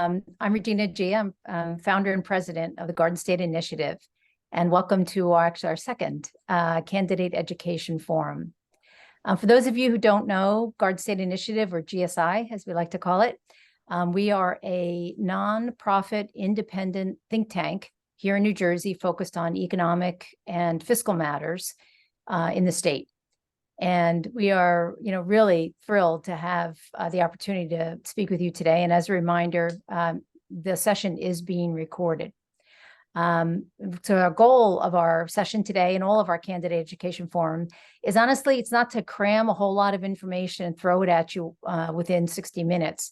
I'm Regina G. I'm founder and president of the Garden State Initiative, and welcome to our second Candidate Education Forum. For those of you who don't know, Garden State Initiative, or GSI, as we like to call it, we are a nonprofit independent think tank here in New Jersey focused on economic and fiscal matters in the state. And we are, really thrilled to have the opportunity to speak with you today. And as a reminder, the session is being recorded. So our goal of our session today and all of our candidate education forum is, honestly, it's not to cram a whole lot of information and throw it at you within 60 minutes,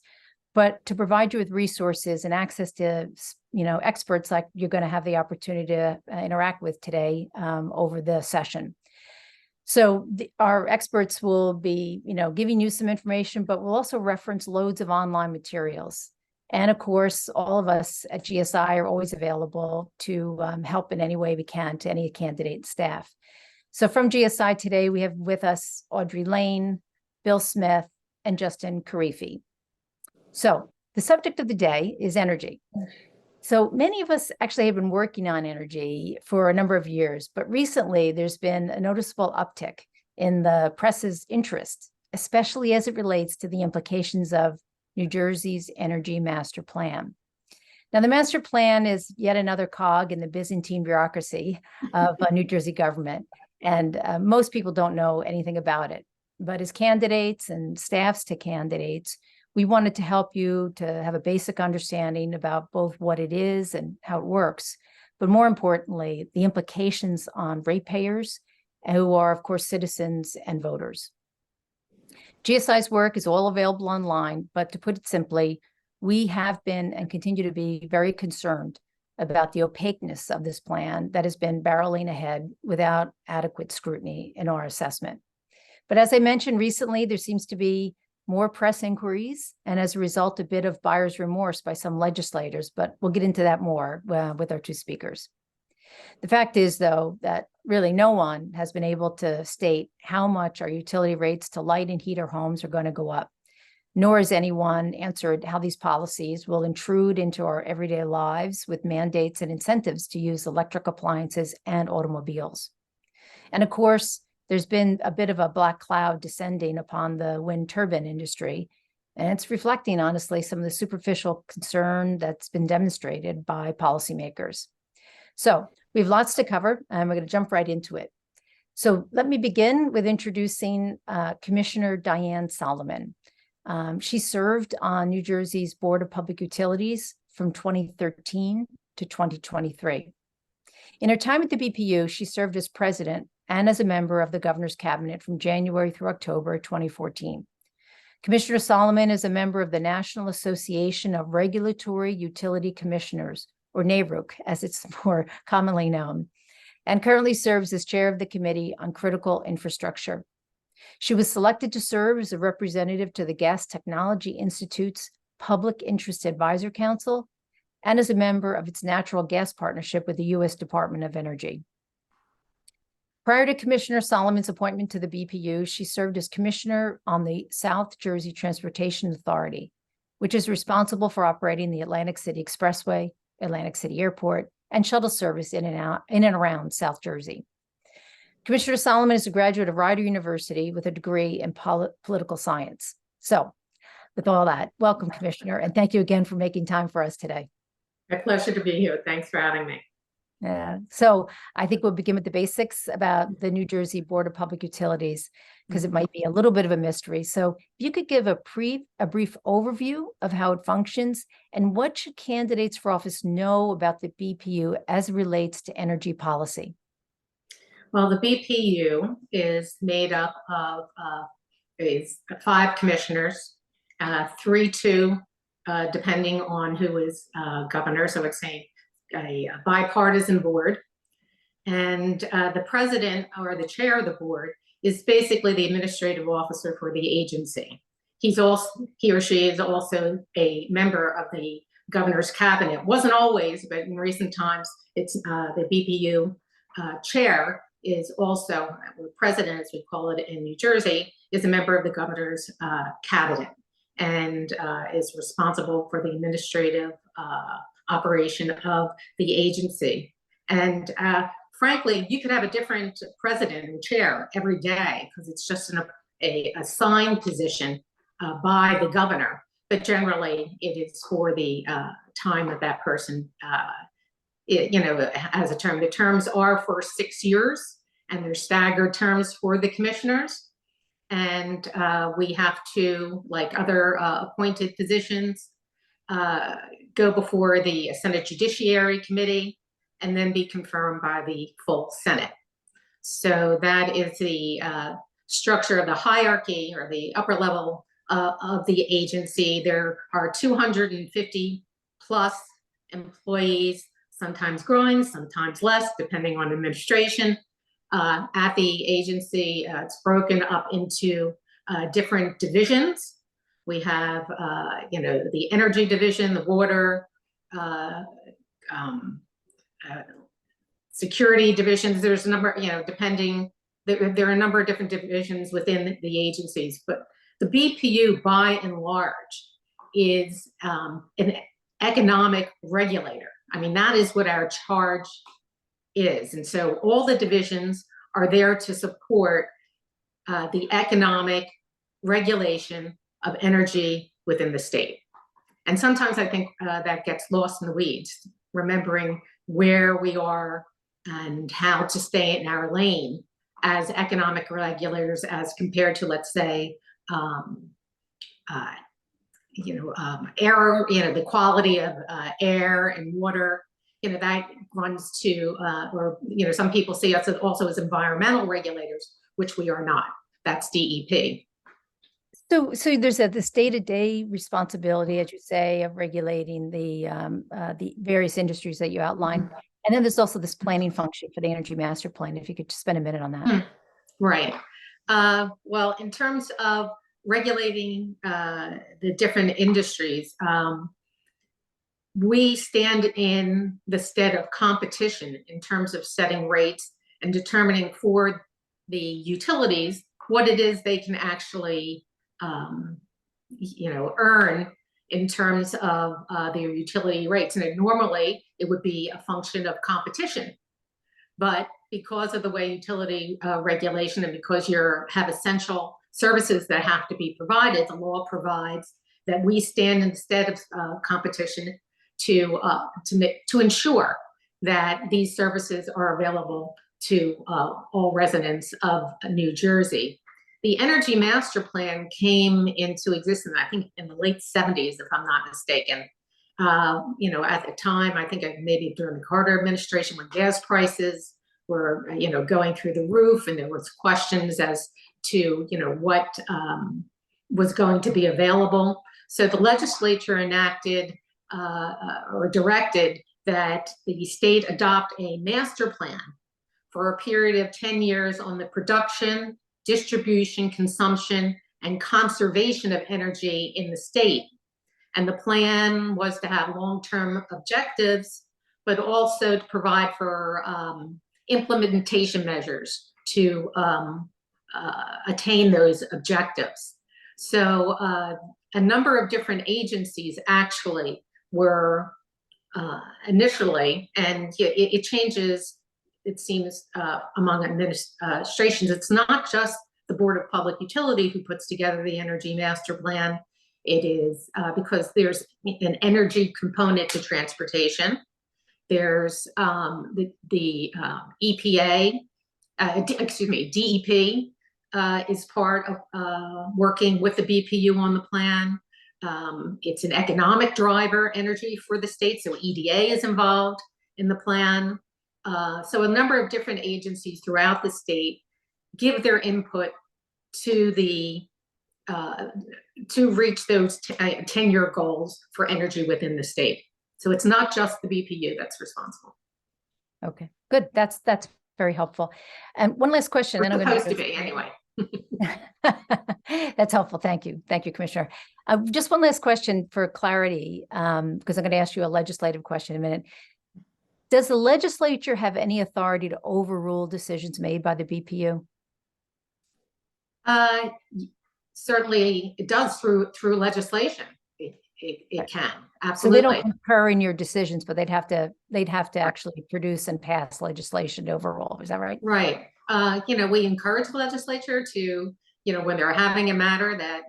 but to provide you with resources and access to, experts like you're going to have the opportunity to interact with today over the session. So our experts will be, giving you some information, but we'll also reference loads of online materials. And of course, all of us at GSI are always available to help in any way we can to any candidate staff. So from GSI today, we have with us Audrey Lane, Bill Smith, and Justin Karifi. So the subject of the day is energy. So many of us actually have been working on energy for a number of years, but recently there's been a noticeable uptick in the press's interest, especially as it relates to the implications of New Jersey's Energy Master Plan. Now, the Master Plan is yet another cog in the Byzantine bureaucracy of New Jersey government, and most people don't know anything about it. But as candidates and staffs to candidates, we wanted to help you to have a basic understanding about both what it is and how it works, but more importantly, the implications on ratepayers, who are, of course, citizens and voters. GSI's work is all available online, but to put it simply, we have been and continue to be very concerned about the opaqueness of this plan that has been barreling ahead without adequate scrutiny in our assessment. But as I mentioned recently, there seems to be more press inquiries, and as a result, a bit of buyer's remorse by some legislators, but we'll get into that more with our two speakers. The fact is, though, that really no one has been able to state how much our utility rates to light and heat our homes are going to go up, nor has anyone answered how these policies will intrude into our everyday lives with mandates and incentives to use electric appliances and automobiles. And of course, there's been a bit of a black cloud descending upon the wind turbine industry, and it's reflecting, honestly, some of the superficial concern that's been demonstrated by policymakers. So we have lots to cover, and we're going to jump right into it. So let me begin with introducing Commissioner Dianne Solomon. She served on New Jersey's Board of Public Utilities from 2013 to 2023. In her time at the BPU, she served as president and as a member of the governor's cabinet from January through October 2014. Commissioner Solomon is a member of the National Association of Regulatory Utility Commissioners, or NARUC, as it's more commonly known, and currently serves as chair of the Committee on Critical Infrastructure. She was selected to serve as a representative to the Gas Technology Institute's Public Interest Advisor Council and as a member of its natural gas partnership with the U.S. Department of Energy. Prior to Commissioner Solomon's appointment to the BPU, she served as commissioner on the South Jersey Transportation Authority, which is responsible for operating the Atlantic City Expressway, Atlantic City Airport, and shuttle service in and around South Jersey. Commissioner Solomon is a graduate of Rider University with a degree in political science. So with all that, welcome, Commissioner, and thank you again for making time for us today. My pleasure to be here. Thanks for having me. Yeah. So I think we'll begin with the basics about the New Jersey Board of Public Utilities, because it might be a little bit of a mystery. So if you could give a brief overview of how it functions and what should candidates for office know about the BPU as it relates to energy policy? Well, the BPU is made up of 5 commissioners, 3-2, depending on who is governor. So it's a bipartisan board, and the president or the chair of the board is basically the administrative officer for the agency. He or she is also a member of the governor's cabinet. Wasn't always, but in recent times, it's the BPU chair is also, or president as we call it in New Jersey, is a member of the governor's cabinet. and is responsible for the administrative operation of the agency. And frankly, you could have a different president or chair every day because it's just a assigned position by the governor. But generally, it is for the time that that person, has a term. The terms are for 6 years, and they're staggered terms for the commissioners. And we have to, like other appointed positions, go before the Senate Judiciary Committee and then be confirmed by the full Senate. So that is the structure of the hierarchy or the upper level of the agency. There are 250 plus employees, sometimes growing, sometimes less, depending on administration. At the agency, it's broken up into different divisions. We have, the energy division, the water, security divisions. There's a number, depending, there are a number of different divisions within the agencies, but the BPU by and large is an economic regulator. I mean, that is what our charge is. And so all the divisions are there to support the economic regulation of energy within the state. And sometimes I think that gets lost in the weeds, remembering where we are and how to stay in our lane as economic regulators as compared to, let's say, air, the quality of air and water, that runs to, some people see us also as environmental regulators, which we are not. That's DEP. So there's this day-to-day responsibility, as you say, of regulating the various industries that you outlined. And then there's also this planning function for the Energy Master Plan. If you could just spend a minute on that. Right. Well, in terms of regulating the different industries, we stand in the stead of competition in terms of setting rates and determining for the utilities what it is they can actually earn in terms of their utility rates. And normally it would be a function of competition. But because of the way utility regulation and because you have essential services that have to be provided, the law provides that we stand instead of competition to ensure that these services are available to all residents of New Jersey. The Energy Master Plan came into existence, I think, in the late 70s, if I'm not mistaken. At the time, I think maybe during the Carter administration, when gas prices were, going through the roof, and there was questions as to, what was going to be available. So the legislature enacted or directed that the state adopt a master plan for a period of 10 years on the production, distribution, consumption, and conservation of energy in the state. And the plan was to have long-term objectives, but also to provide for implementation measures to attain those objectives. So a number of different agencies actually were initially, and it changes, it seems, among administrations. It's not just the Board of Public Utility who puts together the Energy Master Plan. It is because there's an energy component to transportation. There's the EPA, DEP is part of working with the BPU on the plan. It's an economic driver, energy for the state, so EDA is involved in the plan. So a number of different agencies throughout the state give their input to the to reach those 10-year goals for energy within the state. So it's not just the BPU that's responsible. Okay, good. That's very helpful. And one last question. We're supposed to be anyway. That's helpful. Thank you. Thank you, Commissioner. Just one last question for clarity, because I'm going to ask you a legislative question in a minute. Does the legislature have any authority to overrule decisions made by the BPU? certainly it does through legislation. It can, So they don't absolutely. concur in your decisions, but they'd have to actually produce and pass legislation to overrule. Is that right? Right. We encourage the legislature to, when they're having a matter that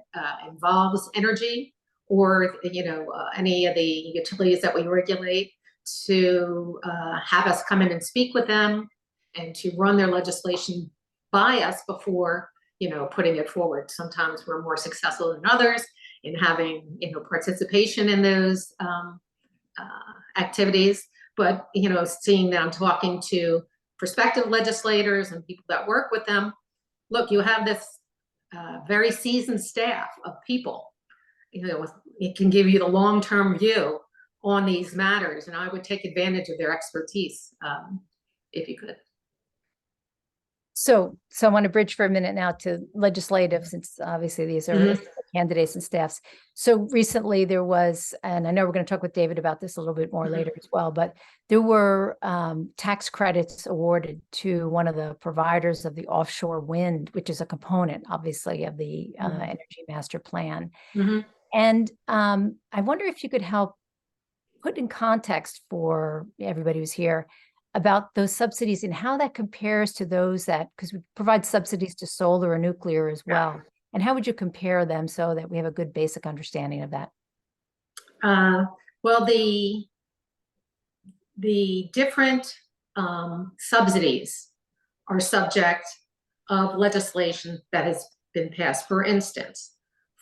involves energy or, any of the utilities that we regulate, to have us come in and speak with them and to run their legislation by us before, putting it forward. Sometimes we're more successful than others in having, participation in those activities. But, seeing them, talking to prospective legislators and people that work with them, look, you have this very seasoned staff of people. It can give you the long-term view on these matters, and I would take advantage of their expertise if you could. So I want to bridge for a minute now to legislative, since obviously these are candidates and staffs. So recently there was, and I know we're going to talk with David about this a little bit more later as well, but there were tax credits awarded to one of the providers of the offshore wind, which is a component, obviously, of the Energy Master Plan. And I wonder if you could help put in context for everybody who's here about those subsidies and how that compares to those that, because we provide subsidies to solar or nuclear as well. And how would you compare them so that we have a good basic understanding of that? Well, the different subsidies are subject of legislation that has been passed. For instance,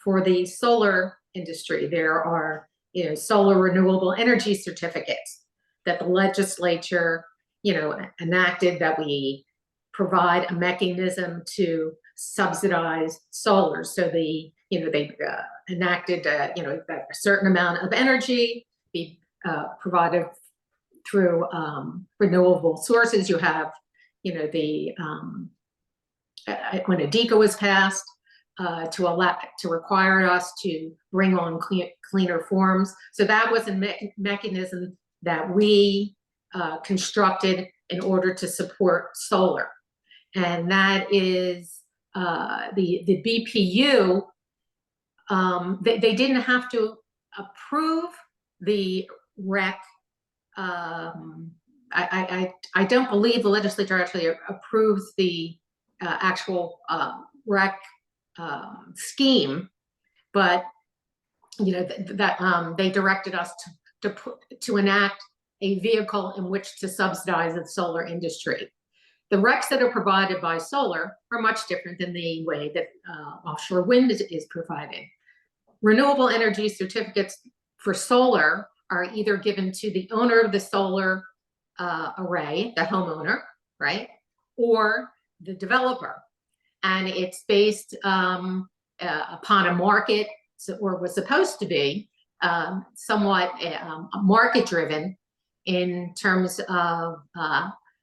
for the solar industry, there are solar renewable energy certificates that the legislature enacted, that we provide a mechanism to subsidize solar. So they enacted that a certain amount of energy be provided through renewable sources. You have when ADECA was passed, to require us to bring on cleaner forms. So that was a mechanism that we constructed in order to support solar. And that is the BPU. They didn't have to approve the REC. I don't believe the legislature actually approves the actual REC scheme, but they directed us to enact a vehicle in which to subsidize the solar industry. The RECs that are provided by solar are much different than the way that offshore wind is provided. Renewable energy certificates for solar are either given to the owner of the solar array, the homeowner, right, or the developer. And it's based upon a market, or was supposed to be somewhat market driven in terms of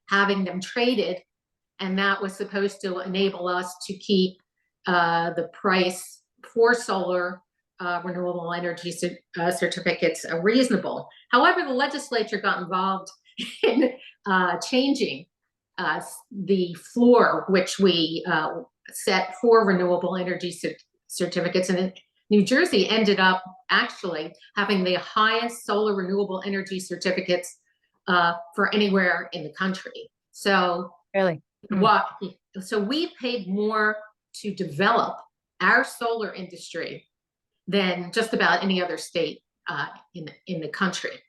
having them traded. And that was supposed to enable us to keep the price for solar renewable energy certificates reasonable. However, the legislature got involved in changing the floor, which we set for renewable energy certificates. And New Jersey ended up actually having the highest solar renewable energy certificates for anywhere in the country. So really, so we paid more to develop our solar industry than just about any other state in the country.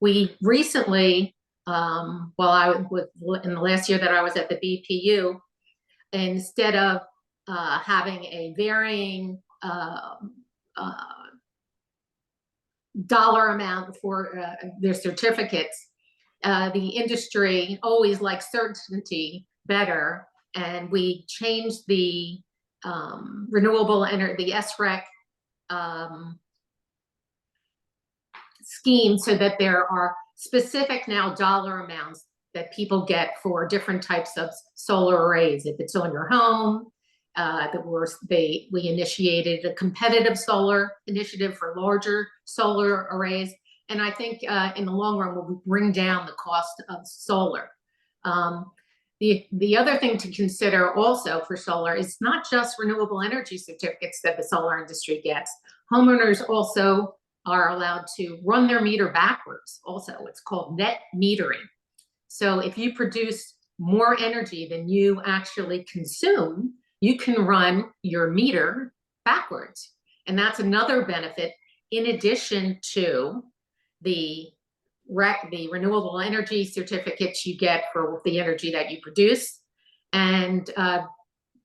We recently, in the last year that I was at the BPU, instead of having a varying dollar amount for their certificates, the industry always likes certainty better, and we changed the renewable energy, the SREC scheme, so that there are specific now dollar amounts that people get for different types of solar arrays. If it's on your home, we initiated a competitive solar initiative for larger solar arrays. And I think in the long run, we'll bring down the cost of solar. The other thing to consider also for solar is not just renewable energy certificates that the solar industry gets. Homeowners also are allowed to run their meter backwards. Also, it's called net metering. So if you produce more energy than you actually consume, you can run your meter backwards. And that's another benefit in addition to the renewable energy certificates you get for the energy that you produce. And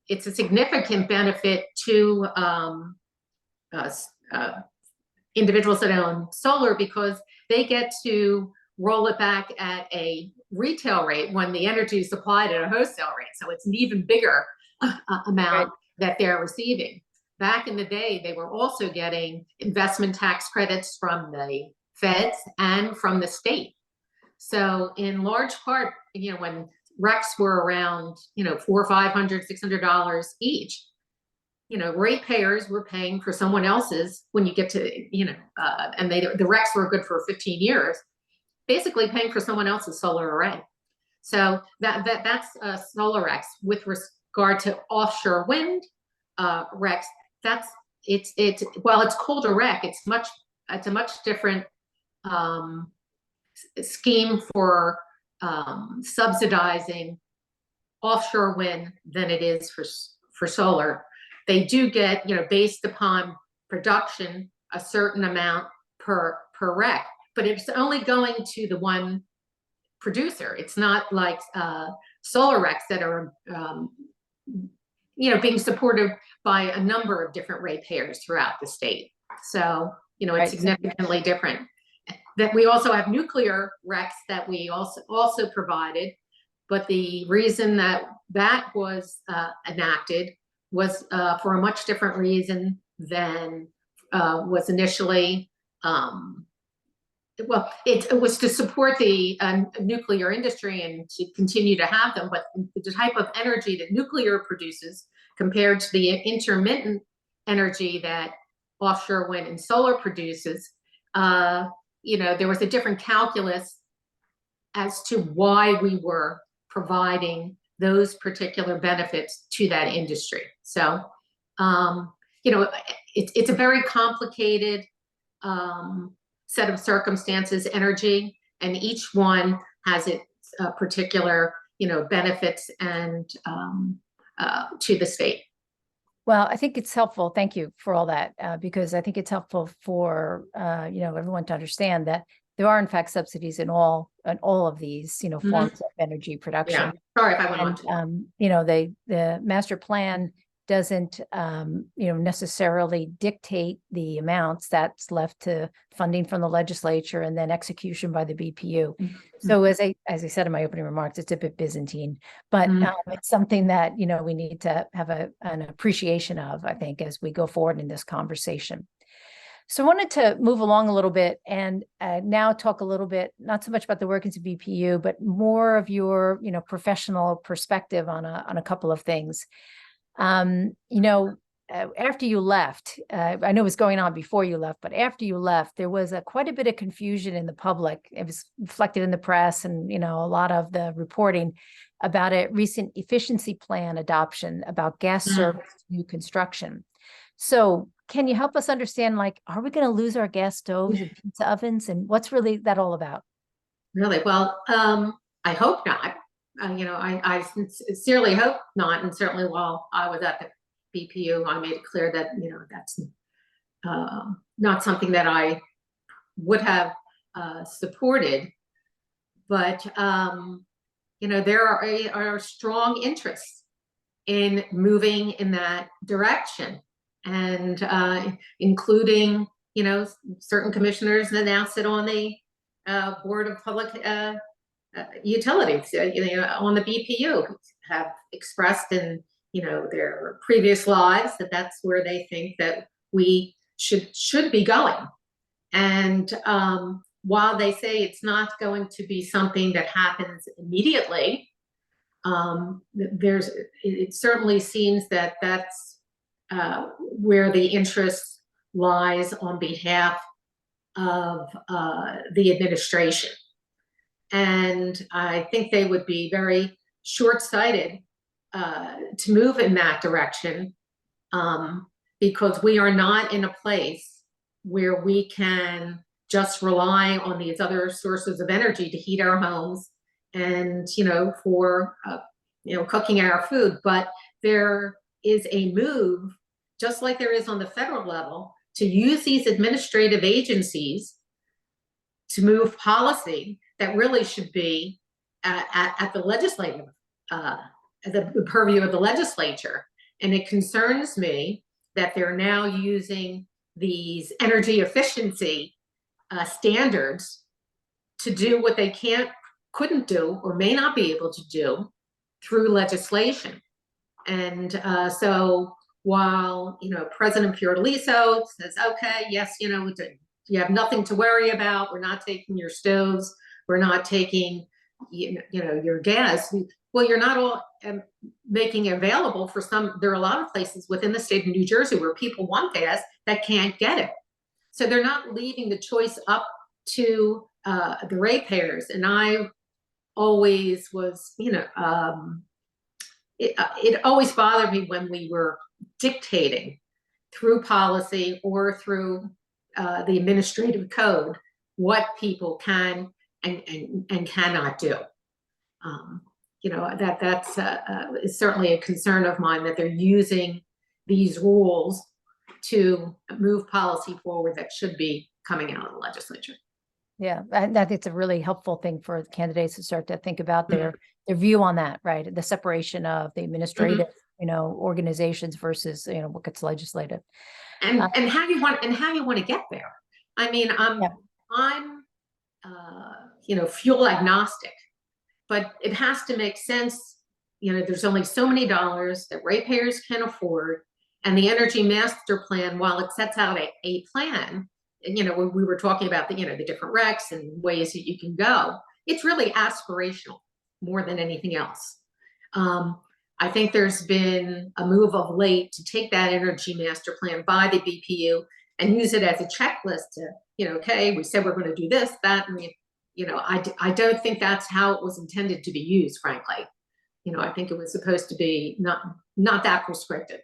it's a significant benefit to individuals that own solar because they get to roll it back at a retail rate when the energy is supplied at a wholesale rate. So it's an even bigger amount that they're receiving. Back in the day, they were also getting investment tax credits from the feds and from the state. So in large part, when RECs were around, $400, $500, $600 each, ratepayers were paying for someone else's when you get to, and the RECs were good for 15 years, basically paying for someone else's solar array. So that's solar RECs. With regard to offshore wind RECs, while it's called a REC, it's a much different scheme for subsidizing offshore wind than it is for solar. They do get, based upon production, a certain amount per REC, but it's only going to the one producer. It's not like solar RECs that are, being supported by a number of different ratepayers throughout the state. So, it's significantly different. That we also have nuclear RECs that we also provided, but the reason that was enacted was for a much different reason than was initially. Well, it was to support the nuclear industry and to continue to have them, but the type of energy that nuclear produces compared to the intermittent energy that offshore wind and solar produces, there was a different calculus as to why we were providing those particular benefits to that industry. So, it's a very complicated set of circumstances, energy, and each one has its particular, benefits and to the state. Well, I think it's helpful. Thank you for all that, because I think it's helpful for everyone to understand that there are in fact subsidies in all of these forms of energy production. Yeah. Sorry if I went on. The master plan doesn't necessarily dictate the amounts. That's left to funding from the legislature and then execution by the BPU. So as I said in my opening remarks, it's a bit Byzantine, but it's something that we need to have an appreciation of, I think, as we go forward in this conversation. So I wanted to move along a little bit and now talk a little bit, not so much about the workings of BPU, but more of your professional perspective on a couple of things. After you left, I know it was going on before you left, but after you left, there was quite a bit of confusion in the public. It was reflected in the press and, a lot of the reporting about a recent efficiency plan adoption about gas service new construction. So can you help us understand, are we going to lose our gas stoves and pizza ovens, and what's really that all about? Really? Well, I hope not. I sincerely hope not. And certainly while I was at the BPU, I made it clear that, that's not something that I would have supported. But, there are strong interests in moving in that direction. And including, certain commissioners that now sit on the Board of Public Utilities, on the BPU, have expressed in, their previous lives that that's where they think that we should be going. And while they say it's not going to be something that happens immediately, it certainly seems that that's where the interest lies on behalf of the administration. And I think they would be very short-sighted to move in that direction, because we are not in a place where we can just rely on these other sources of energy to heat our homes and, for, cooking our food. But there is a move, just like there is on the federal level, to use these administrative agencies to move policy that really should be at the legislative, the purview of the legislature. And it concerns me that they're now using these energy efficiency standards to do what they couldn't do or may not be able to do through legislation. And so while, President Fiordaliso says, okay, yes, you have nothing to worry about. We're not taking your stoves. We're not taking, your gas. Well, you're not all making it available for some. There are a lot of places within the state of New Jersey where people want gas that can't get it. So they're not leaving the choice up to the ratepayers. And I always was, it always bothered me when we were dictating through policy or through the administrative code what people can and cannot do. That's is certainly a concern of mine, that they're using these rules to move policy forward that should be coming out of the legislature. Yeah, I think it's a really helpful thing for candidates to start to think about their view on that, right? The separation of the administrative, organizations versus, what gets legislated. And how you want to get there. I mean, I'm fuel agnostic, but it has to make sense. There's only so many dollars that ratepayers can afford, and the Energy Master Plan, while it sets out a plan, and we were talking about the different recs and ways that you can go, it's really aspirational more than anything else. I think there's been a move of late to take that Energy Master Plan by the BPU and use it as a checklist to, okay, we said we're going to do this, that, and I don't think that's how it was intended to be used, frankly. I think it was supposed to be not that prescriptive.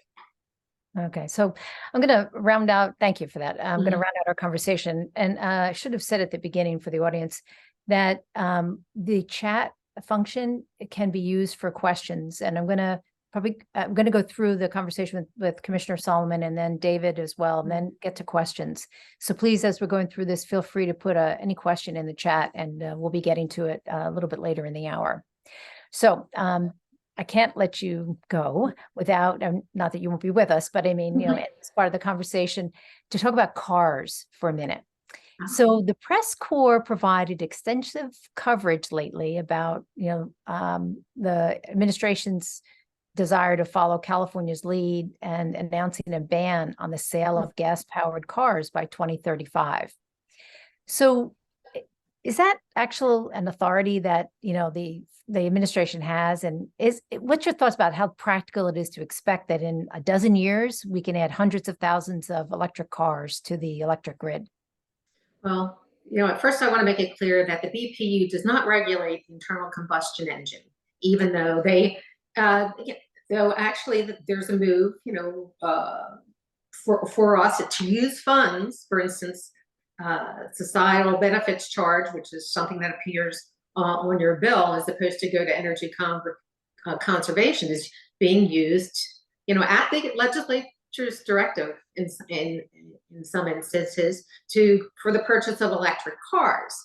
Okay, so I'm going to round out. Thank you for that. I'm going to round out our conversation, and I should have said at the beginning for the audience that the chat function can be used for questions, and I'm going to go through the conversation with Commissioner Solomon and then David as well, and then get to questions. So please, as we're going through this, feel free to put any question in the chat, and we'll be getting to it a little bit later in the hour. So I can't let you go without, not that you won't be with us, but I mean, it's part of the conversation to talk about cars for a minute. So the press corps provided extensive coverage lately about, the administration's desire to follow California's lead and announcing a ban on the sale of gas-powered cars by 2035. So is that actual an authority that, the administration has, and what's your thoughts about how practical it is to expect that in a dozen years we can add hundreds of thousands of electric cars to the electric grid? Well, at first I want to make it clear that the BPU does not regulate the internal combustion engine, even though they, though actually there's a move, for us to use funds, for instance, societal benefits charge, which is something that appears on your bill, as opposed to go to energy conservation, is being used, at the legislature's directive in some instances for the purchase of electric cars.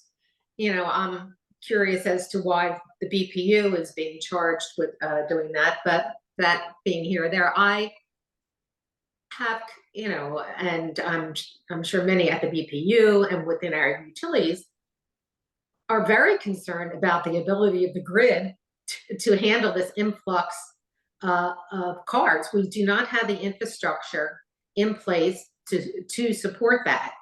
I'm curious as to why the BPU is being charged with doing that, but that being here or there, I have, and I'm sure many at the BPU and within our utilities are very concerned about the ability of the grid to handle this influx of cars. We do not have the infrastructure in place to support that.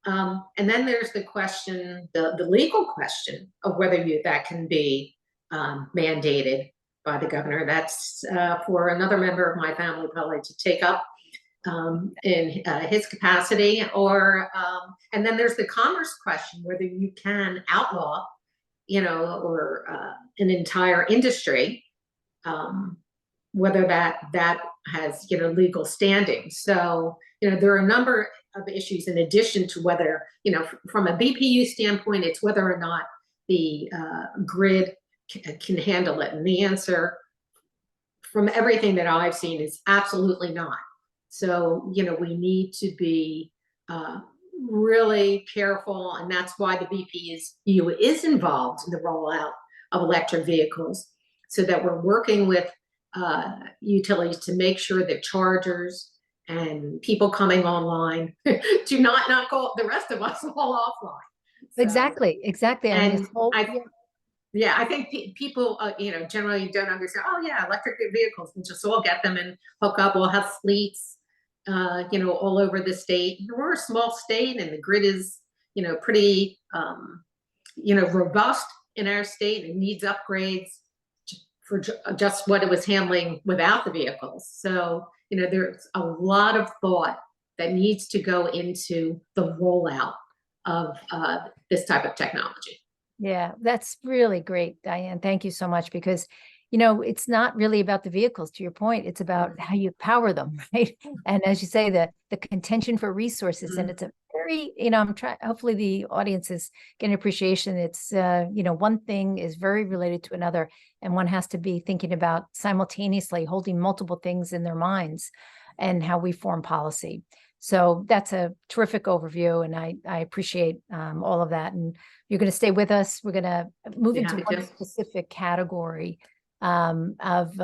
And then there's the question, the legal question of whether that can be mandated by the governor. That's for another member of my family probably to take up in his capacity, and then there's the commerce question, whether you can outlaw, or an entire industry whether that has, legal standing. So, there are a number of issues in addition to whether, from a BPU standpoint, it's whether or not the grid can handle it. And the answer from everything that I've seen is absolutely not. So, we need to be really careful, and that's why the BPU is involved in the rollout of electric vehicles, so that we're working with utilities to make sure that chargers and people coming online do not knock all the rest of us all offline. So, Exactly. And this whole, I think people, generally don't understand. Oh yeah, electric vehicles. We'll just all get them and hook up. We'll have fleets, all over the state. We're a small state, and the grid is, pretty, robust in our state, and needs upgrades for just what it was handling without the vehicles. So, there's a lot of thought that needs to go into the rollout of this type of technology. yeah, that's really great, Diane. Thank you so much, because it's not really about the vehicles, to your point. It's about how you power them, right? And as you say, the contention for resources, and it's a very, I'm trying, hopefully the audience is getting appreciation. It's, one thing is very related to another, and one has to be thinking about simultaneously holding multiple things in their minds and how we form policy. So that's a terrific overview, and I appreciate all of that. And you're going to stay with us. We're going to move into one specific category of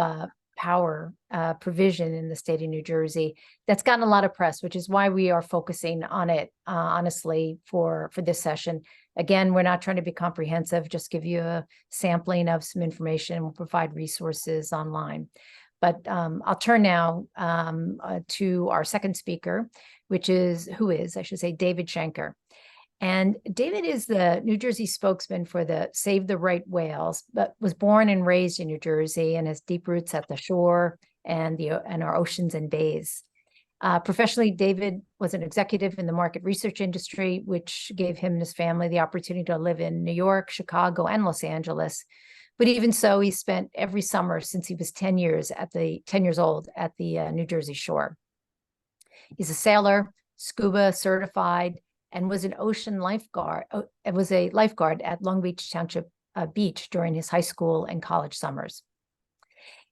power provision in the state of New Jersey that's gotten a lot of press, which is why we are focusing on it, honestly, for this session. Again, we're not trying to be comprehensive, just give you a sampling of some information. We'll provide resources online. But I'll turn now to our second speaker, I should say, David Shanker. And David is the New Jersey spokesman for the Save the Right Whales, but was born and raised in New Jersey and has deep roots at the shore and our oceans and bays. Professionally, David was an executive in the market research industry, which gave him and his family the opportunity to live in New York, Chicago, and Los Angeles. But even so, he spent every summer since he was 10 years old at the New Jersey shore. He's a sailor, scuba certified, and was an ocean lifeguard. Was a lifeguard at Long Beach Township Beach during his high school and college summers.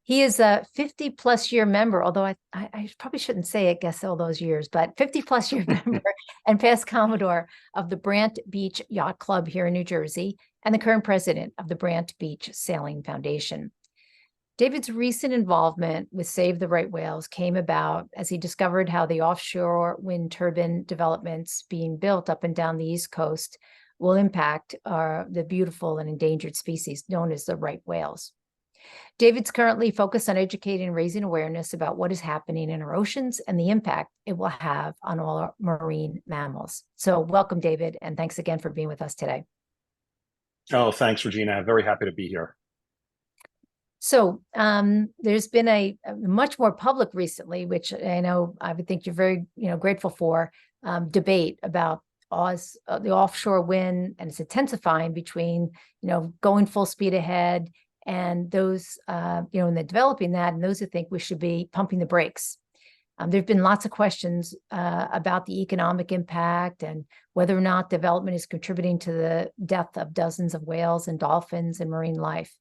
He is a 50-plus year member, although I probably shouldn't say, I guess, all those years, but 50-plus year member and past Commodore of the Brant Beach Yacht Club here in New Jersey, and the current president of the Brant Beach Sailing Foundation. David's recent involvement with Save the Right Whales came about as he discovered how the offshore wind turbine developments being built up and down the East Coast will impact the beautiful and endangered species known as the right whales. David's currently focused on educating and raising awareness about what is happening in our oceans and the impact it will have on all our marine mammals. So welcome, David, and thanks again for being with us today. Oh, thanks, Regina. I'm very happy to be here. So there's been a much more public recently, which I know I would think you're very grateful for, debate about the offshore wind, and it's intensifying between going full speed ahead and those in the developing that, and those who think we should be pumping the brakes. There've been lots of questions about the economic impact and whether or not development is contributing to the death of dozens of whales and dolphins and marine life.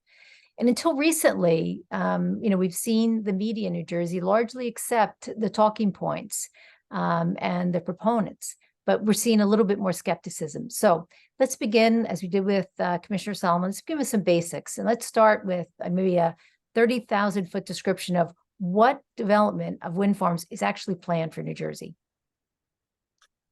And until recently, we've seen the media in New Jersey largely accept the talking points and the proponents, but we're seeing a little bit more skepticism. So let's begin, as we did with Commissioner Solomon. Let's give us some basics, and let's start with maybe a 30,000-foot description of what development of wind farms is actually planned for New Jersey.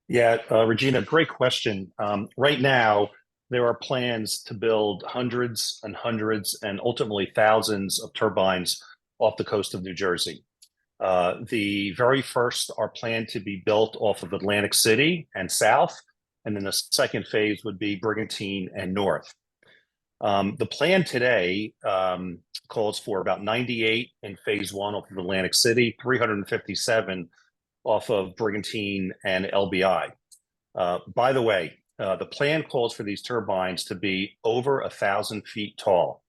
Yeah, Regina, great question. Right now, there are plans to build hundreds and hundreds and ultimately thousands of turbines off the coast of New Jersey. The very first are planned to be built off of Atlantic City and south, and then the second phase would be Brigantine and north. The plan today calls for about 98 in phase one off of Atlantic City, 357 off of Brigantine and LBI. By the way, the plan calls for these turbines to be over 1,000 feet tall.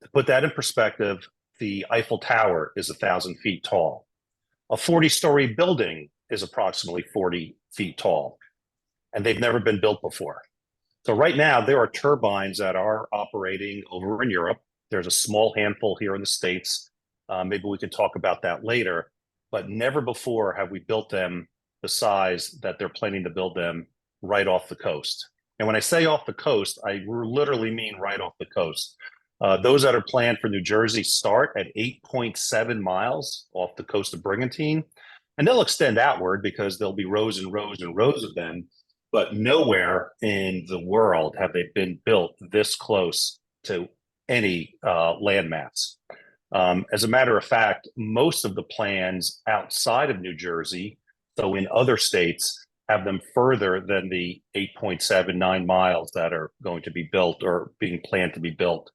To put that in perspective, the Eiffel Tower is 1,000 feet tall. A 40-story building is approximately 40 feet tall, and they've never been built before. So right now, there are turbines that are operating over in Europe. There's a small handful here in the States. Maybe we can talk about that later, but never before have we built them the size that they're planning to build them right off the coast. And when I say off the coast, I literally mean right off the coast. Those that are planned for New Jersey start at 8.7 miles off the coast of Brigantine, and they'll extend outward because there'll be rows and rows and rows of them, but nowhere in the world have they been built this close to any landmass. As a matter of fact, most of the plans outside of New Jersey, so in other states, have them further than the 8.79 miles that are going to be built or being planned to be built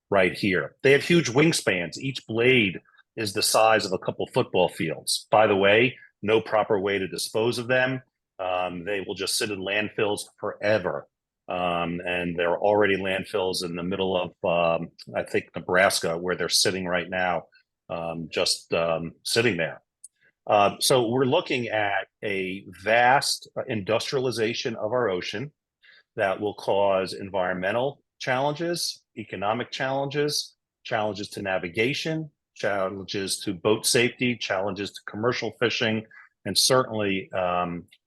right here. They have huge wingspans. Each blade is the size of a couple football fields. By the way, no proper way to dispose of them. They will just sit in landfills forever. And there are already landfills in the middle of, I think, Nebraska, where they're sitting right now, just sitting there. So we're looking at a vast industrialization of our ocean that will cause environmental challenges, economic challenges, challenges to navigation, challenges to boat safety, challenges to commercial fishing, and certainly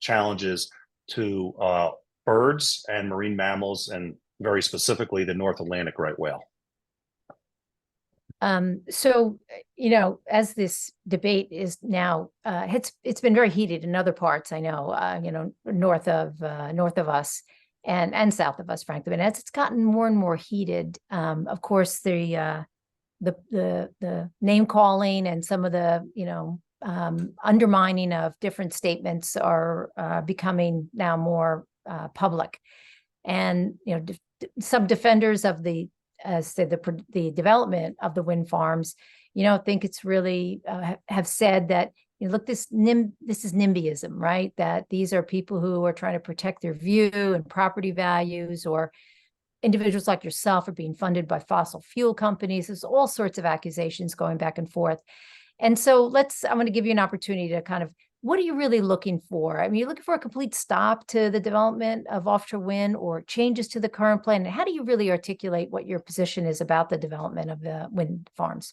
challenges to birds and marine mammals, and very specifically the North Atlantic right whale. So, as this debate is now, it's been very heated in other parts, I know, north of us and south of us, frankly. And as it's gotten more and more heated, of course, the name calling and some of the, undermining of different statements are becoming now more public. And, some defenders of the development of the wind farms, think it's really have said that, look, this is NIMBYism, right? That these are people who are trying to protect their view and property values, or individuals like yourself are being funded by fossil fuel companies. There's all sorts of accusations going back and forth. And so I'm going to give you an opportunity to kind of, what are you really looking for? I mean, you're looking for a complete stop to the development of offshore wind, or changes to the current plan? And how do you really articulate what your position is about the development of the wind farms?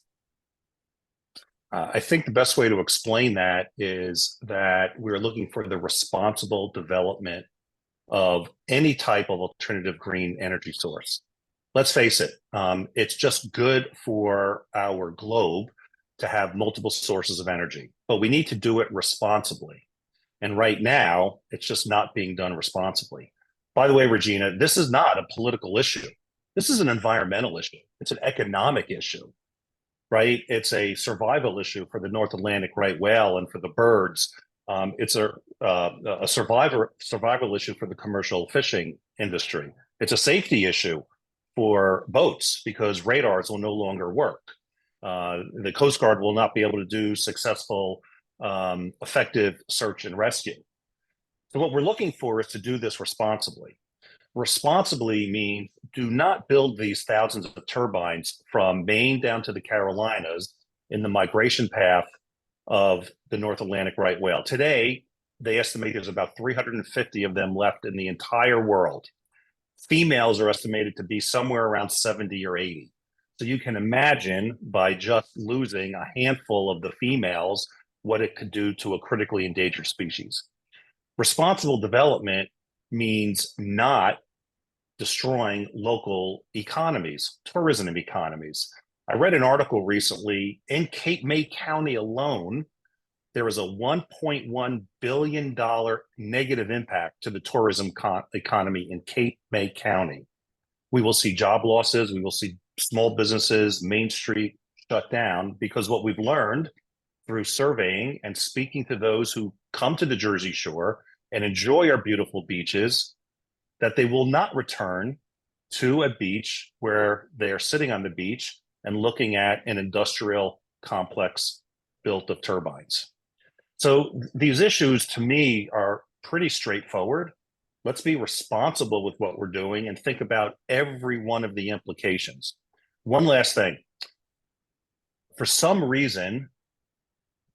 I think the best way to explain that is that we're looking for the responsible development of any type of alternative green energy source. Let's face it, it's just good for our globe to have multiple sources of energy, but we need to do it responsibly. And right now, it's just not being done responsibly. By the way, Regina, this is not a political issue. This is an environmental issue. It's an economic issue, right? It's a survival issue for the North Atlantic right whale and for the birds. It's a survival issue for the commercial fishing industry. It's a safety issue for boats because radars will no longer work. The Coast Guard will not be able to do successful, effective search and rescue. So what we're looking for is to do this responsibly. Responsibly means do not build these thousands of turbines from Maine down to the Carolinas in the migration path of the North Atlantic right whale. Today, they estimate there's about 350 of them left in the entire world. Females are estimated to be somewhere around 70 or 80. So you can imagine, by just losing a handful of the females, what it could do to a critically endangered species. Responsible development means not destroying local economies, tourism economies. I read an article recently in Cape May County alone, there is a $1.1 billion negative impact to the tourism economy in Cape May County. We will see job losses. We will see small businesses, Main Street shut down, because what we've learned through surveying and speaking to those who come to the Jersey Shore and enjoy our beautiful beaches, that they will not return to a beach where they are sitting on the beach and looking at an industrial complex built of turbines. So these issues to me are pretty straightforward. Let's be responsible with what we're doing and think about every one of the implications. One last thing. For some reason,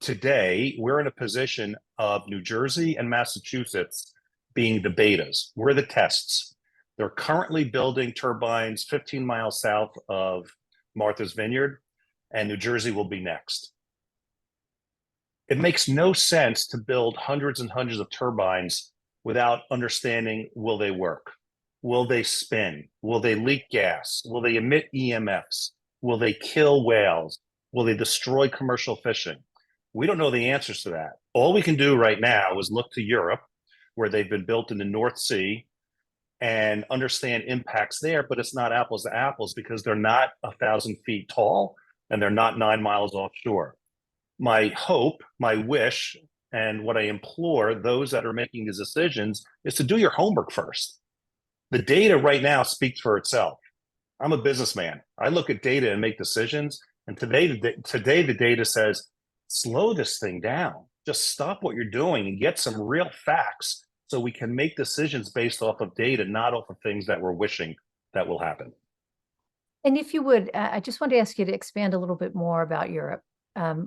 today we're in a position of New Jersey and Massachusetts being the betas. We're the tests. They're currently building turbines 15 miles south of Martha's Vineyard, and New Jersey will be next. It makes no sense to build hundreds and hundreds of turbines without understanding, will they work? Will they spin? Will they leak gas? Will they emit EMFs? Will they kill whales? Will they destroy commercial fishing? We don't know the answers to that. All we can do right now is look to Europe, where they've been built in the North Sea, and understand impacts there, but it's not apples to apples because they're not 1,000 feet tall and they're not 9 miles offshore. My hope, my wish, and what I implore those that are making these decisions is to do your homework first. The data right now speaks for itself. I'm a businessman. I look at data and make decisions. And today the data says, slow this thing down. Just stop what you're doing and get some real facts so we can make decisions based off of data, not off of things that we're wishing that will happen. And if you would, I just wanted to ask you to expand a little bit more about Europe.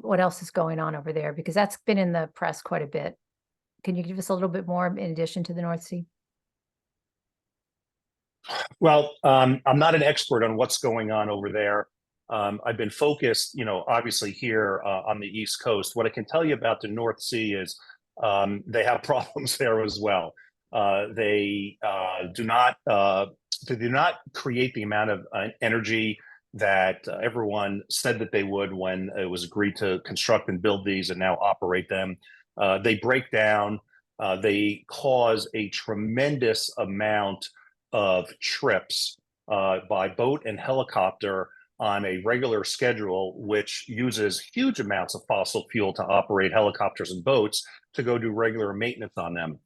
What else is going on over there? Because that's been in the press quite a bit. Can you give us a little bit more in addition to the North Sea? Well, I'm not an expert on what's going on over there. I've been focused, obviously here on the East Coast. What I can tell you about the North Sea is they have problems there as well. They do not create the amount of energy that everyone said that they would when it was agreed to construct and build these and now operate them. They break down. They cause a tremendous amount of trips by boat and helicopter on a regular schedule, which uses huge amounts of fossil fuel to operate helicopters and boats to go do regular maintenance on them.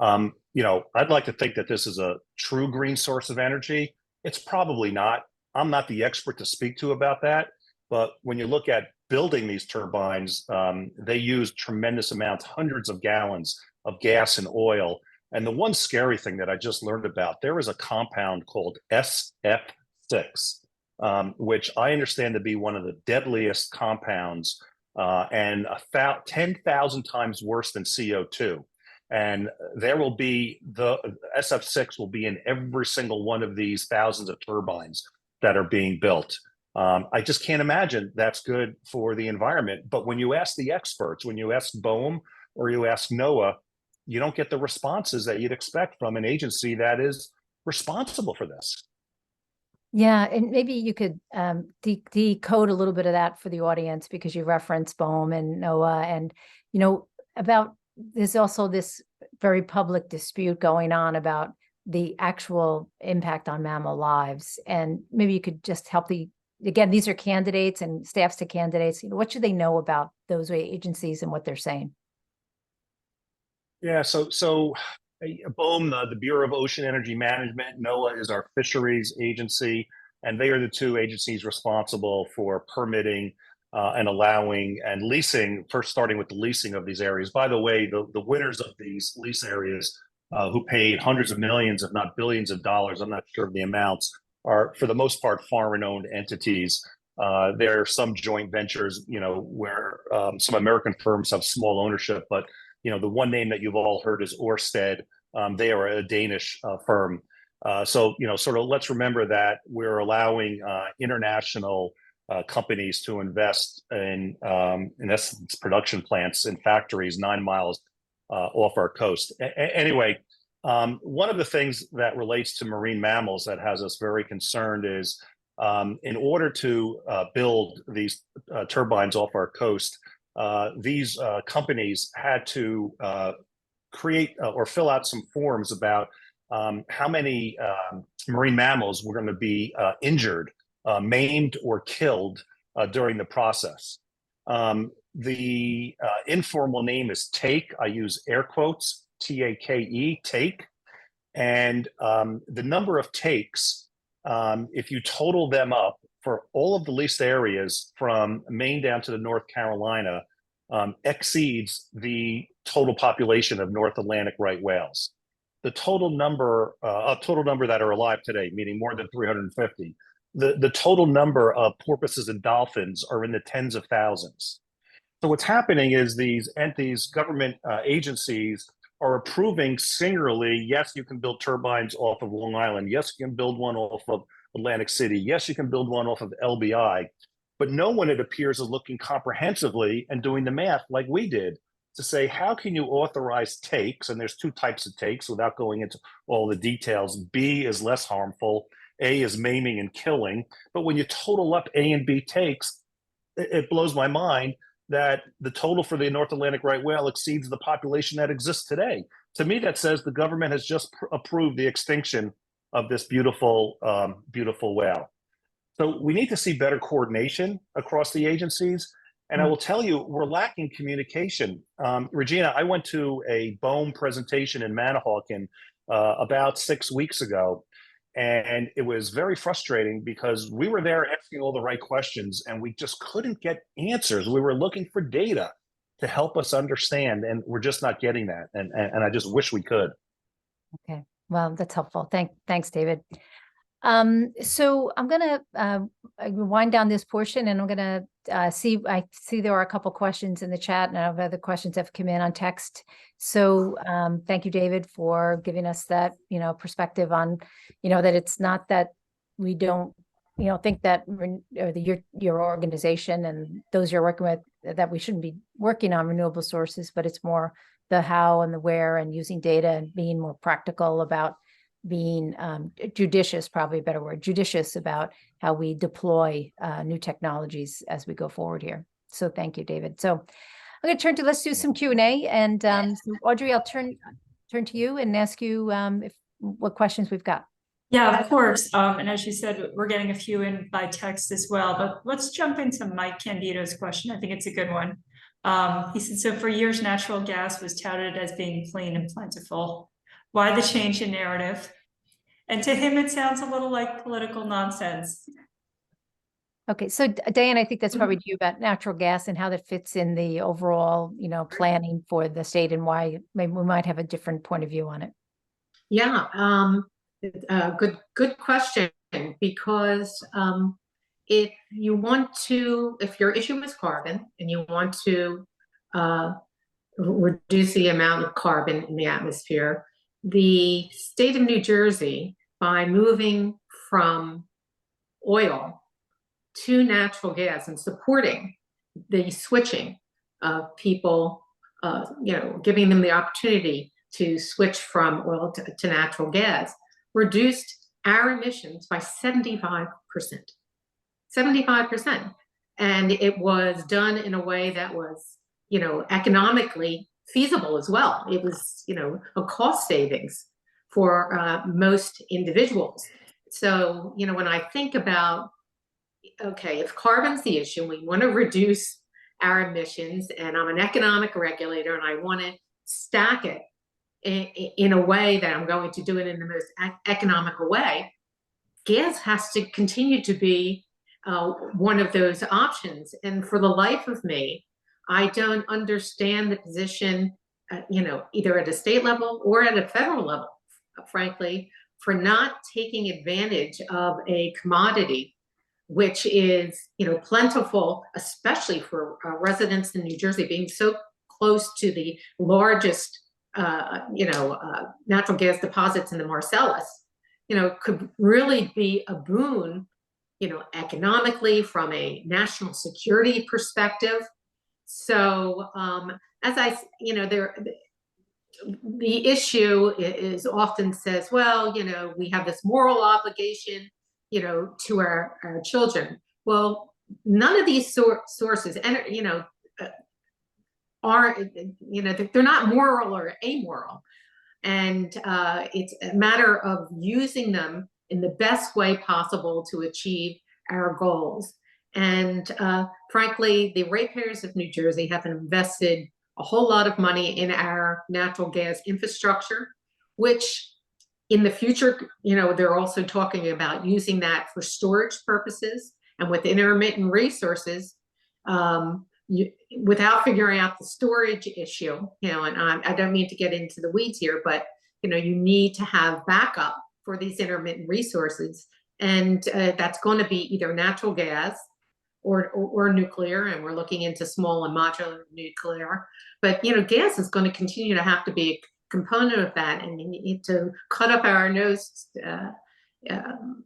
I'd like to think that this is a true green source of energy. It's probably not. I'm not the expert to speak to about that. But when you look at building these turbines, they use tremendous amounts, hundreds of gallons of gas and oil. And the one scary thing that I just learned about, there is a compound called SF6, which I understand to be one of the deadliest compounds and 10,000 times worse than CO2. And there will be the SF6 will be in every single one of these thousands of turbines that are being built. I just can't imagine that's good for the environment. But when you ask the experts, when you ask BOEM or you ask NOAA, you don't get the responses that you'd expect from an agency that is responsible for this. Yeah, and maybe you could decode a little bit of that for the audience, because you referenced BOEM and NOAA, and about there's also this very public dispute going on about the actual impact on mammal lives. And maybe you could just help again, these are candidates and staffs to candidates. What should they know about those agencies and what they're saying? Yeah, so BOEM, the Bureau of Ocean Energy Management, NOAA is our fisheries agency, and they are the two agencies responsible for permitting and allowing and leasing, first starting with the leasing of these areas. By the way, the winners of these lease areas who paid hundreds of millions, if not billions of dollars, I'm not sure of the amounts, are for the most part foreign-owned entities. There are some joint ventures, where some American firms have small ownership, but the one name that you've all heard is Ørsted. They are a Danish firm. So sort of let's remember that we're allowing international companies to invest in essence, production plants and factories 9 miles off our coast. Anyway, one of the things that relates to marine mammals that has us very concerned is in order to build these turbines off our coast, these companies had to create or fill out some forms about how many marine mammals were going to be injured, maimed, or killed during the process. The informal name is take. I use air quotes, TAKE, take. And the number of takes, if you total them up for all of the leased areas from Maine down to the North Carolina, exceeds the total population of North Atlantic right whales. The total number that are alive today, meaning more than 350, the total number of porpoises and dolphins are in the tens of thousands. So what's happening is these government agencies are approving singularly, yes, you can build turbines off of Long Island. Yes, you can build one off of Atlantic City. Yes, you can build one off of LBI. But no one, it appears, is looking comprehensively and doing the math like we did to say, how can you authorize takes? And there's two types of takes without going into all the details. B is less harmful. A is maiming and killing. But when you total up A and B takes, it blows my mind that the total for the North Atlantic right whale exceeds the population that exists today. To me, that says the government has just approved the extinction of this beautiful, beautiful whale. So we need to see better coordination across the agencies. And I will tell you, we're lacking communication. Regina, I went to a BOEM presentation in Manahawkin about 6 weeks ago. And it was very frustrating because we were there asking all the right questions and we just couldn't get answers. We were looking for data to help us understand, and we're just not getting that. And I just wish we could. Okay, well, that's helpful. Thanks, David. So I'm gonna wind down this portion, and I'm gonna I see there are a couple questions in the chat, and I have other questions that have come in on text. So thank you, David, for giving us that perspective on that it's not that we don't think that your organization and those you're working with that we shouldn't be working on renewable sources, but it's more the how and the where, and using data and being more practical about being judicious, probably a better word, judicious about how we deploy new technologies as we go forward here. So thank you, David. So I'm going to let's do some Q&A. And so Audrey, I'll turn to you and ask you what questions we've got. Yeah, of course. And as you said, we're getting a few in by text as well, but let's jump into Mike Candido's question. I think it's a good one. He said, so for years, natural gas was touted as being clean and plentiful. Why the change in narrative? And to him, it sounds a little like political nonsense. Okay, so Dianne, I think that's probably to you about natural gas and how that fits in the overall, planning for the state, and why maybe we might have a different point of view on it. Yeah, good question, because if your issue is carbon and you want to reduce the amount of carbon in the atmosphere, the state of New Jersey, by moving from oil to natural gas and supporting the switching of people, giving them the opportunity to switch from oil to natural gas, reduced our emissions by 75%. 75%. And it was done in a way that was, economically feasible as well. It was, a cost savings for most individuals. So, when I think about, okay, if carbon's the issue, we want to reduce our emissions, and I'm an economic regulator and I want to stack it in a way that I'm going to do it in the most economical way, gas has to continue to be one of those options. And for the life of me, I don't understand the position, either at a state level or at a federal level, frankly, for not taking advantage of a commodity which is, plentiful, especially for residents in New Jersey, being so close to the largest, natural gas deposits in the Marcellus, could really be a boon, economically, from a national security perspective. So the issue is often says, well, we have this moral obligation, to our children. Well, none of these sources, are, they're not moral or amoral. And it's a matter of using them in the best way possible to achieve our goals. And frankly, the ratepayers of New Jersey have invested a whole lot of money in our natural gas infrastructure, which in the future, they're also talking about using that for storage purposes. And with intermittent resources, without figuring out the storage issue, and I don't mean to get into the weeds here, but you need to have backup for these intermittent resources. And that's going to be either natural gas or nuclear, and we're looking into small and modular nuclear. But, gas is going to continue to have to be a component of that, and we need to cut up our nose, and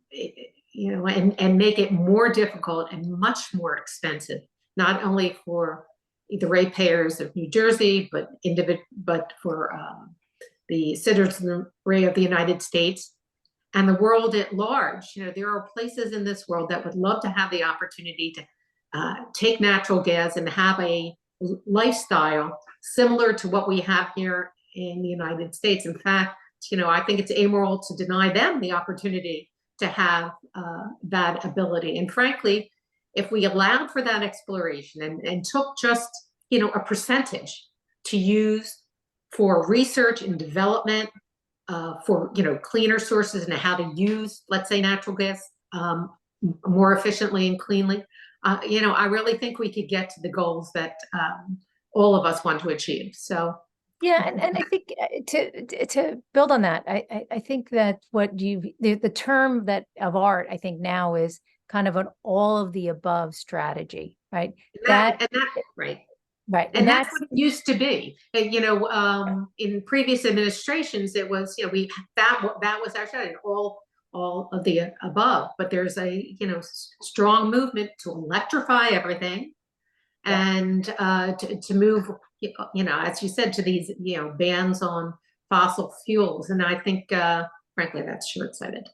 make it more difficult and much more expensive, not only for the ratepayers of New Jersey, but for the citizenry of the United States and the world at large. There are places in this world that would love to have the opportunity to take natural gas and have a lifestyle similar to what we have here in the United States. In fact, I think it's amoral to deny them the opportunity to have that ability. And frankly, if we allowed for that exploration and took just, a percentage to use for research and development, for, cleaner sources and how to use, let's say, natural gas more efficiently and cleanly, I really think we could get to the goals that all of us want to achieve. So. Yeah, and I think to build on that, I think that the term that of art, I think now is kind of an all of the above strategy, right? Right. Right. And that's what it used to be. And, in previous administrations, it was, that was actually all of the above. But there's a, strong movement to electrify everything and to move, as you said, to these, bans on fossil fuels. And I think, frankly, that's short-sighted.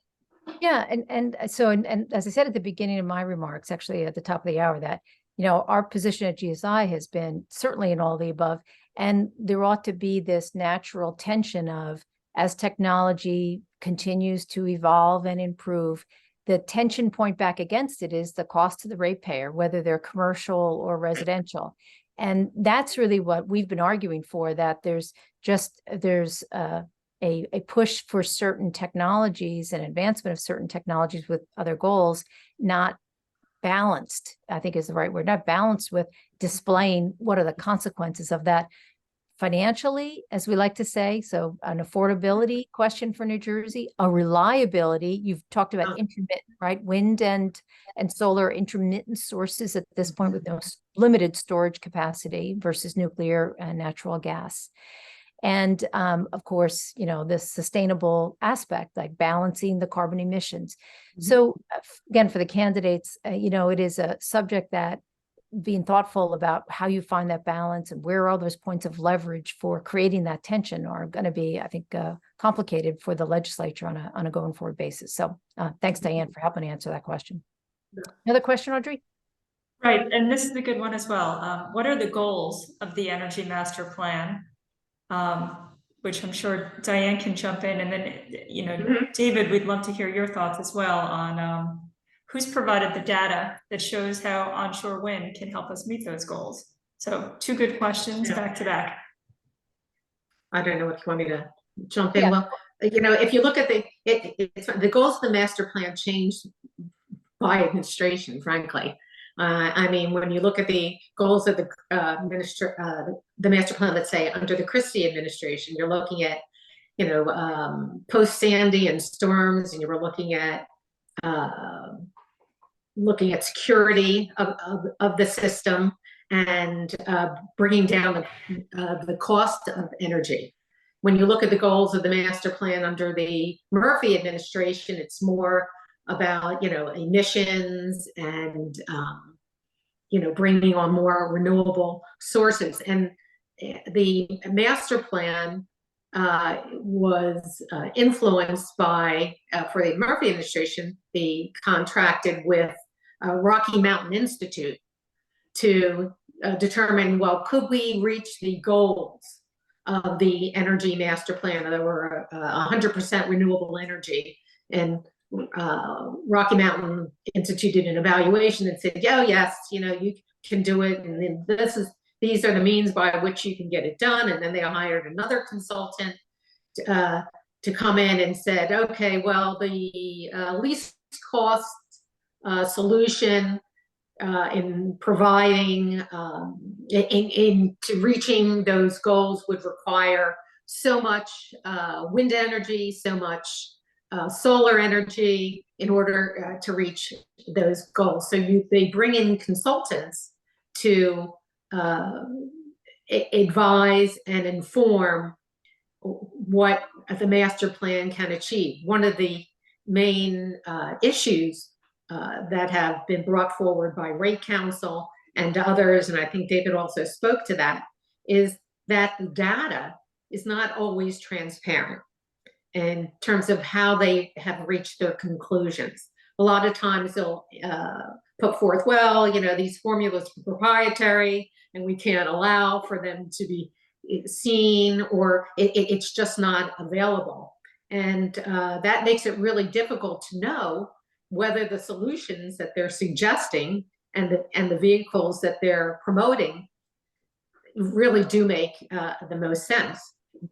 Yeah. And as I said at the beginning of my remarks, actually at the top of the hour, that, our position at GSI has been certainly in all the above. And there ought to be this natural tension of, as technology continues to evolve and improve, the tension point back against it is the cost to the ratepayer, whether they're commercial or residential. And that's really what we've been arguing for, that there's a push for certain technologies and advancement of certain technologies with other goals, not balanced, I think is the right word, not balanced with displaying what are the consequences of that financially, as we like to say. So an affordability question for New Jersey, a reliability, you've talked about intermittent, right? Wind and solar intermittent sources at this point with no limited storage capacity versus nuclear and natural gas. And of course, this sustainable aspect, like balancing the carbon emissions. Mm-hmm. So again, for the candidates, it is a subject that being thoughtful about how you find that balance and where all those points of leverage for creating that tension are going to be, I think, complicated for the legislature on a going forward basis. So thanks, Dianne, for helping answer that question. Another question, Audrey? Right, and this is a good one as well. What are the goals of the Energy Master Plan? Which I'm sure Dianne can jump in, and then, David, we'd love to hear your thoughts as well on who's provided the data that shows how onshore wind can help us meet those goals. So 2 good questions back to back. I don't know if you want me to jump in. Yeah. Well, if you look at the goals of the master plan changed by administration, frankly. When you look at the goals of the master plan, let's say under the Christie administration, you're looking at, post-Sandy and storms, and you were looking at security of the system and bringing down the cost of energy. When you look at the goals of the master plan under the Murphy administration, it's more about, emissions and, bringing on more renewable sources. And the master plan was influenced by, for the Murphy administration, they contracted with Rocky Mountain Institute to determine, well, could we reach the goals of the energy master plan? There were 100% renewable energy, and Rocky Mountain Institute did an evaluation and said, "Oh, yes, you can do it, and then these are the means by which you can get it done." And then they hired another consultant to come in and said, "Okay, well, the least cost solution in providing to reaching those goals would require so much wind energy, so much solar energy in order to reach those goals. So they bring in consultants to advise and inform what the master plan can achieve. One of the main issues that have been brought forward by Rate Council and others, and I think David also spoke to that, is that the data is not always transparent in terms of how they have reached their conclusions. A lot of times they'll put forth, well, you know, these formulas are proprietary and we can't allow for them to be seen, or it's just not available. And that makes it really difficult to know whether the solutions that they're suggesting and the vehicles that they're promoting really do make the most sense.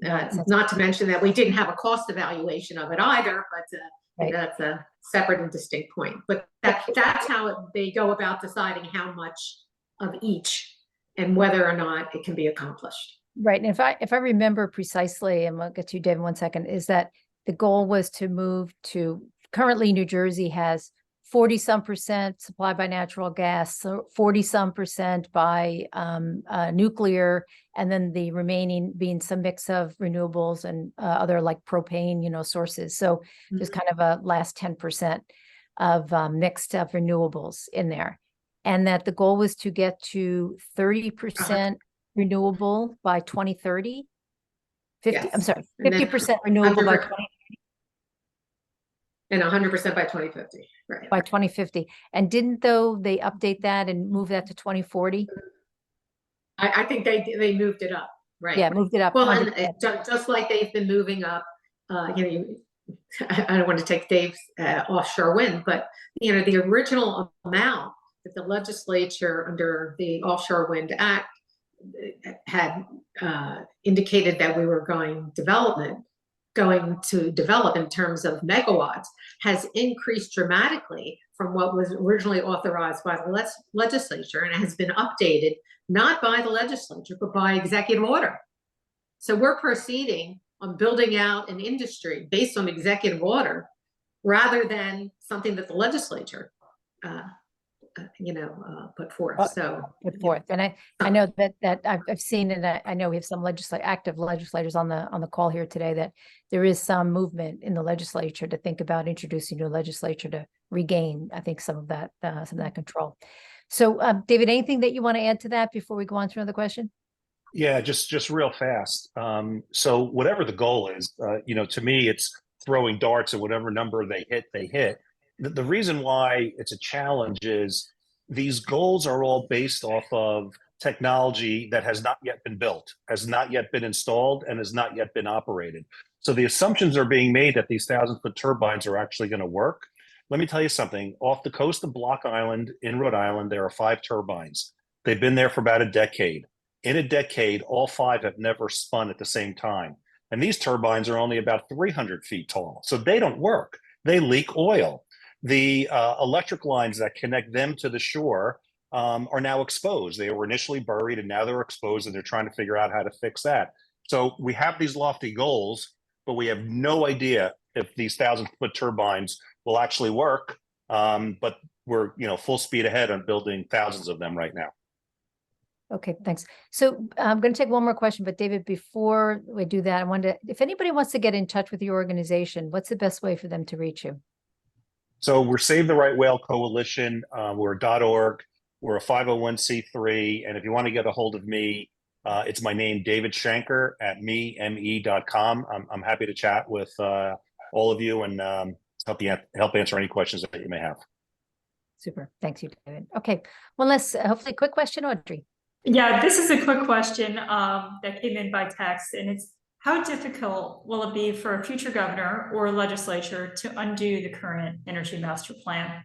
Not to mention that we didn't have a cost evaluation of it either, but that's a separate and distinct point. But that's how they go about deciding how much of each and whether or not it can be accomplished. Right. And if I remember precisely, and we'll get to you, Dave, in 1 second, is that the goal was to move to, currently New Jersey has 40-some% supplied by natural gas, so 40-some% by nuclear, and then the remaining being some mix of renewables and other like propane, you know, sources. So there's kind of a last 10% of mixed of renewables in there. And that the goal was to get to 30% renewable by 2030. 50, Yes. I'm sorry, 50% renewable by 2030. And 100% by 2050, right? By 2050. And didn't though they update that and move that to 2040? I think they moved it up, right? Yeah, moved it up. Well, and just like they've been moving up, you know, I don't want to take Dave's offshore wind, but you know, the original amount that the legislature under the Offshore Wind Act had indicated that we were going to develop in terms of megawatts has increased dramatically from what was originally authorized by the legislature, and it has been updated not by the legislature but by executive order. So we're proceeding on building out an industry based on executive order rather than something that the legislature put forth. Put forth. And I know that I've seen, and I know we have some active legislators on the call here today, that there is some movement in the legislature to think about introducing new legislature to regain, I think, some of that control. So, David, anything that you want to add to that before we go on to another question? Yeah, just real fast. So whatever the goal is, you know, to me, it's throwing darts at whatever number they hit. The reason why it's a challenge is these goals are all based off of technology that has not yet been built, has not yet been installed, and has not yet been operated. So the assumptions are being made that these 1,000-foot turbines are actually going to work. Let me tell you something. Off the coast of Block Island in Rhode Island, there are 5 turbines. They've been there for about a decade. In a decade, all 5 have never spun at the same time. And these turbines are only about 300 feet tall, so they don't work. They leak oil. The electric lines that connect them to the shore are now exposed. They were initially buried and now they're exposed, and they're trying to figure out how to fix that. So we have these lofty goals, but we have no idea if these 1,000-foot turbines will actually work. But we're, you know, full speed ahead on building thousands of them right now. Okay, thanks. So I'm going to take one more question, but David, before we do that, I wanted to, if anybody wants to get in touch with your organization, what's the best way for them to reach you? So we're Save the Right Whale Coalition. We're .org. We're a 501c3. And if you want to get a hold of me, it's my name, David Shanker at me.com. I'm happy to chat with all of you and help answer any questions that you may have. Super. Thanks, you, David. Okay. One last, hopefully quick question, Audrey. Yeah, this is a quick question that came in by text, and it's, how difficult will it be for a future governor or legislature to undo the current energy master plan?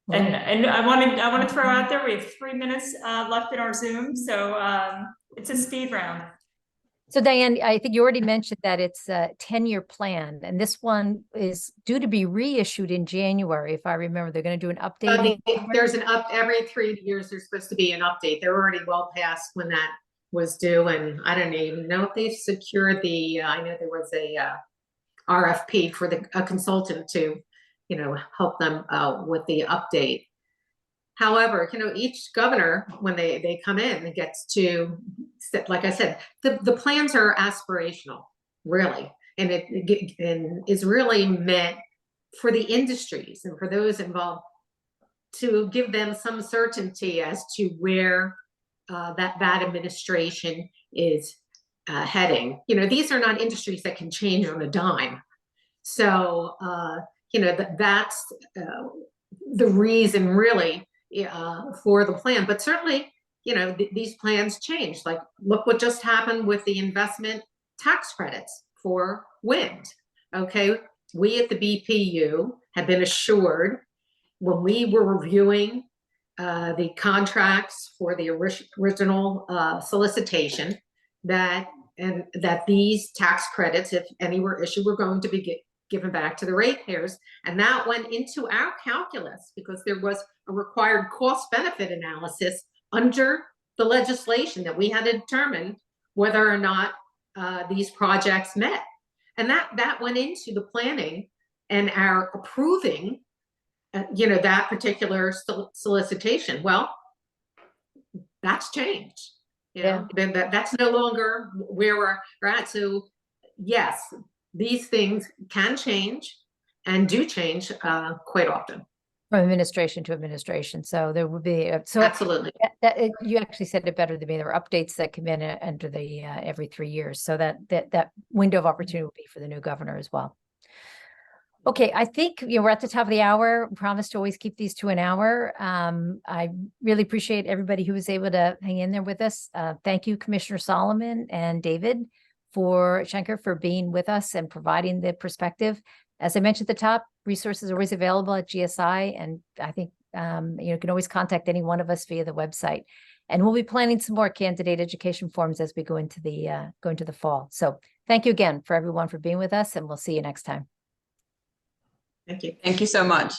Well, And I want to throw out there, we have 3 minutes left in our Zoom, so it's a speed round. So Dianne, I think you already mentioned that it's a 10-year plan, and this one is due to be reissued in January. If I remember, they're going to do an update. There's every 3 years. There's supposed to be an update. They're already well past when was due, and I don't even know if they've secured the, I know there was a RFP for a consultant to, help them with the update. However, each governor, when they come in, gets to, like I said, the plans are aspirational, really, and it is really meant for the industries and for those involved to give them some certainty as to where that administration is heading. These are not industries that can change on a dime. So, that's the reason really for the plan. But certainly, these plans change. Like, look what just happened with the investment tax credits for wind. Okay, we at the BPU have been assured when we were reviewing the contracts for the original solicitation that these tax credits, if any were issued, were going to be given back to the ratepayers. And that went into our calculus because there was a required cost benefit analysis under the legislation that we had to determine whether or not these projects met. And that went into the planning and our approving that particular solicitation. Well, that's changed. Then that's no longer where we're at. So yes, these things can change and do change quite often. From administration to administration. So there would be, so absolutely. You actually said it better than me. There are updates that come in under the every 3 years. So that window of opportunity will be for the new governor as well. Okay, I think we're at the top of the hour. Promise to always keep these to an hour. I really appreciate everybody who was able to hang in there with us. Thank you, Commissioner Solomon and David Shanker for being with us and providing the perspective. As I mentioned at the top, resources are always available at GSI, and I think you can always contact any one of us via the website. And we'll be planning some more candidate education forums as we go into the fall. So thank you again for everyone for being with us, and we'll see you next time. Thank you. Thank you so much.